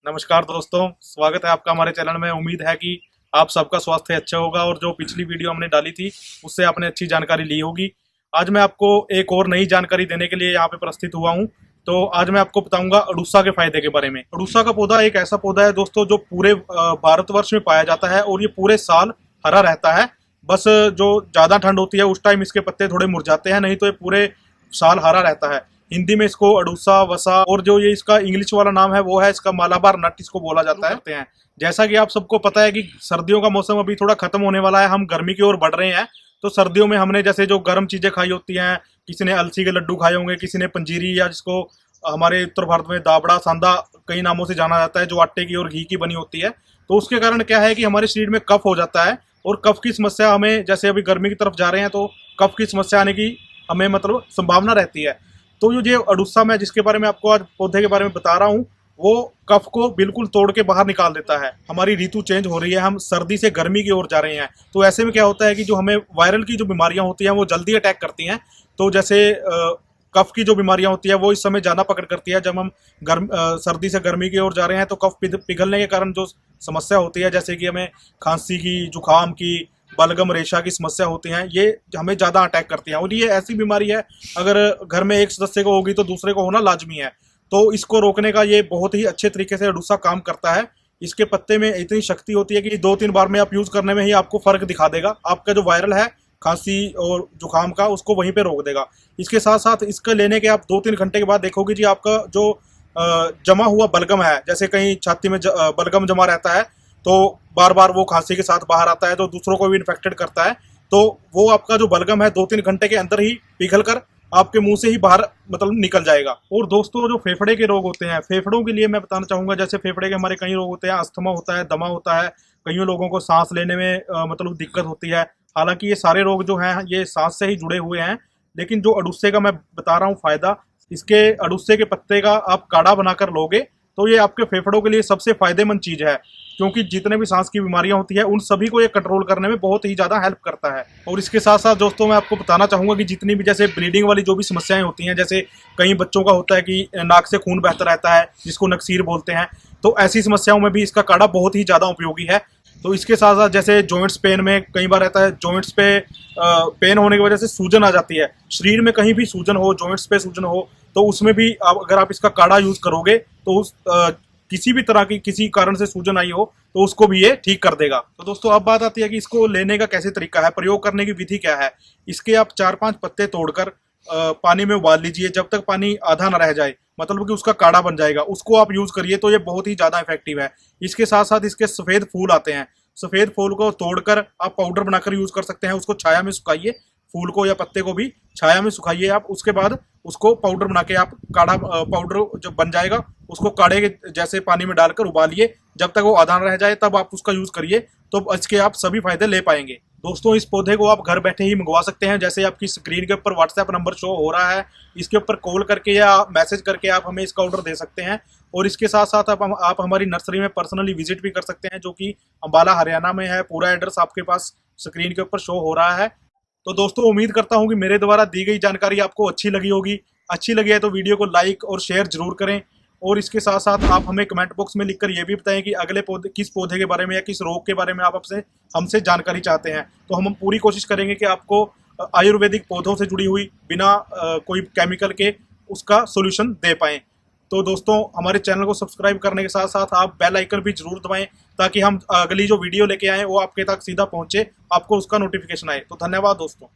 नमस्कार दोस्तों, स्वागत है आपका हमारे चैनल में। उम्मीद है कि आप सबका स्वास्थ्य अच्छा होगा और जो पिछली वीडियो हमने डाली थी उससे आपने अच्छी जानकारी ली होगी। आज मैं आपको एक और नई जानकारी देने के लिए यहाँ पे प्रस्तुत हुआ हूँ। तो आज मैं आपको बताऊंगा अड़ूसा के फायदे के बारे में। अड़ूसा का पौधा एक ऐसा पौधा है दोस्तों जो पूरे भारतवर्ष में पाया जाता है और ये पूरे साल हरा रहता है। बस जो ज़्यादा ठंड होती है उस टाइम इसके पत्ते थोड़े मुरझाते हैं, नहीं तो ये पूरे साल हरा रहता है। हिंदी में इसको अड़ूसा, वसा और जो ये इसका इंग्लिश वाला नाम है वो है इसका मालाबार नट, इसको बोला जाता है। जैसा कि आप सबको पता है कि सर्दियों का मौसम अभी थोड़ा खत्म होने वाला है, हम गर्मी की ओर बढ़ रहे हैं। तो सर्दियों में हमने जैसे जो गर्म चीजें खाई होती हैं, किसी ने अलसी के लड्डू खाए होंगे, किसी ने पंजीरी, या जिसको हमारे उत्तर भारत में दाबड़ा, सांदा कई नामों से जाना जाता है, जो आटे की और घी की बनी होती है। तो उसके कारण क्या है कि हमारे शरीर में कफ हो जाता है और कफ की समस्या हमें, जैसे अभी गर्मी की तरफ जा रहे हैं तो कफ की समस्या आने की हमें मतलब संभावना रहती है। तो ये अड़ूसा मैं जिसके बारे में आपको आज पौधे के बारे में बता रहा हूँ वो कफ को बिल्कुल तोड़ के बाहर निकाल देता है। हमारी ऋतु चेंज हो रही है, हम सर्दी से गर्मी की ओर जा रहे हैं। तो ऐसे में क्या होता है कि जो हमें वायरल की जो बीमारियां होती हैं वो जल्दी अटैक करती हैं। तो जैसे कफ की जो बीमारियां होती है वो इस समय ज़्यादा पकड़ करती है। जब हम सर्दी से गर्मी की ओर जा रहे हैं तो कफ पिघलने के कारण जो समस्या होती है, जैसे कि हमें खांसी की, जुकाम की, बलगम रेशा की समस्या होती हैं, ये हमें ज़्यादा अटैक करती हैं। और ये ऐसी बीमारी है अगर घर में एक सदस्य को होगी तो दूसरे को होना लाजमी है। तो इसको रोकने का ये बहुत ही अच्छे तरीके से अड़ूसा काम करता है। इसके पत्ते में इतनी शक्ति होती है कि 2-3 बार में आप यूज़ करने में ही आपको फ़र्क दिखा देगा। आपका जो वायरल है खांसी और जुकाम का, उसको वहीं पे रोक देगा। इसके साथ साथ इसके लेने के आप 2-3 घंटे के बाद देखोगे जी आपका जो जमा हुआ बलगम है, जैसे कहीं छाती में बलगम जमा रहता है तो बार बार वो खांसी के साथ बाहर आता है तो दूसरों को भी इन्फेक्टेड करता है। तो वो आपका जो बलगम है 2-3 घंटे के अंदर ही पिघल कर आपके मुंह से ही बाहर मतलब निकल जाएगा। और दोस्तों जो फेफड़े के रोग होते हैं, फेफड़ों के लिए मैं बताना चाहूँगा, जैसे फेफड़े के हमारे कई रोग होते हैं, अस्थमा होता है, दमा होता है, कईयों लोगों को सांस लेने में मतलब दिक्कत होती है। हालांकि ये सारे रोग जो हैं ये सांस से ही जुड़े हुए हैं। लेकिन जो अड़ूसे का मैं बता रहा हूँ फायदा, इसके अड़ूसे के पत्ते का आप काढ़ा बनाकर लोगे तो ये आपके फेफड़ों के लिए सबसे फायदेमंद चीज़ है, क्योंकि जितने भी सांस की बीमारियां होती है उन सभी को ये कंट्रोल करने में बहुत ही ज़्यादा हेल्प करता है। और इसके साथ साथ दोस्तों मैं आपको बताना चाहूँगा कि जितनी भी जैसे ब्लीडिंग वाली जो भी समस्याएं होती हैं, जैसे कई बच्चों का होता है कि नाक से खून बहता रहता है जिसको नक्सीर बोलते हैं, तो ऐसी समस्याओं में भी इसका काढ़ा बहुत ही ज़्यादा उपयोगी है। तो इसके साथ साथ जैसे जॉइंट्स पेन में कई बार रहता है, जॉइंट्स पे पेन होने की वजह से सूजन आ जाती है, शरीर में कहीं भी सूजन हो, जॉइंट्स पे सूजन हो, तो उसमें भी अगर आप इसका काढ़ा यूज़ करोगे तो उस किसी भी तरह की किसी कारण से सूजन आई हो तो उसको भी ये ठीक कर देगा। तो दोस्तों अब बात आती है कि इसको लेने का कैसे तरीका है, प्रयोग करने की विधि क्या है। इसके आप 4-5 पत्ते तोड़कर पानी में उबाल लीजिए, जब तक पानी आधा ना रह जाए, मतलब कि उसका काढ़ा बन जाएगा, उसको आप यूज़ करिए तो ये बहुत ही ज़्यादा इफेक्टिव है। इसके साथ साथ इसके सफ़ेद फूल आते हैं, सफ़ेद फूल को तोड़कर आप पाउडर बनाकर यूज़ कर सकते हैं। उसको छाया में सुखाइए, फूल को या पत्ते को भी छाया में सुखाइए आप, उसके बाद उसको पाउडर बना के आप काढ़ा पाउडर जब बन जाएगा उसको काढ़े के जैसे पानी में डालकर उबालिए, जब तक वो आधा रह जाए तब आप उसका यूज़ करिए, तो इसके आप सभी फायदे ले पाएंगे। दोस्तों इस पौधे को आप घर बैठे ही मंगवा सकते हैं, जैसे आपकी स्क्रीन के ऊपर व्हाट्सएप नंबर शो हो रहा है, इसके ऊपर कॉल करके या मैसेज करके आप हमें इसका ऑर्डर दे सकते हैं। और इसके साथ साथ आप हमारी नर्सरी में पर्सनली विजिट भी कर सकते हैं, जो कि अम्बाला हरियाणा में है। पूरा एड्रेस आपके पास स्क्रीन के ऊपर शो हो रहा है। तो दोस्तों उम्मीद करता हूँ कि मेरे द्वारा दी गई जानकारी आपको अच्छी लगी होगी। अच्छी लगी है तो वीडियो को लाइक और शेयर जरूर करें। और इसके साथ साथ आप हमें कमेंट बॉक्स में लिखकर ये भी बताएं कि अगले पौधे किस पौधे के बारे में या किस रोग के बारे में आप हमसे जानकारी चाहते हैं। तो हम पूरी कोशिश करेंगे कि आपको आयुर्वेदिक पौधों से जुड़ी हुई बिना कोई केमिकल के उसका सोल्यूशन दे पाएँ। तो दोस्तों हमारे चैनल को सब्सक्राइब करने के साथ साथ आप बेल आइकन भी जरूर दबाएं, ताकि हम अगली जो वीडियो लेके आएँ वो आपके तक सीधा पहुँचे, आपको उसका नोटिफिकेशन आए। तो धन्यवाद दोस्तों।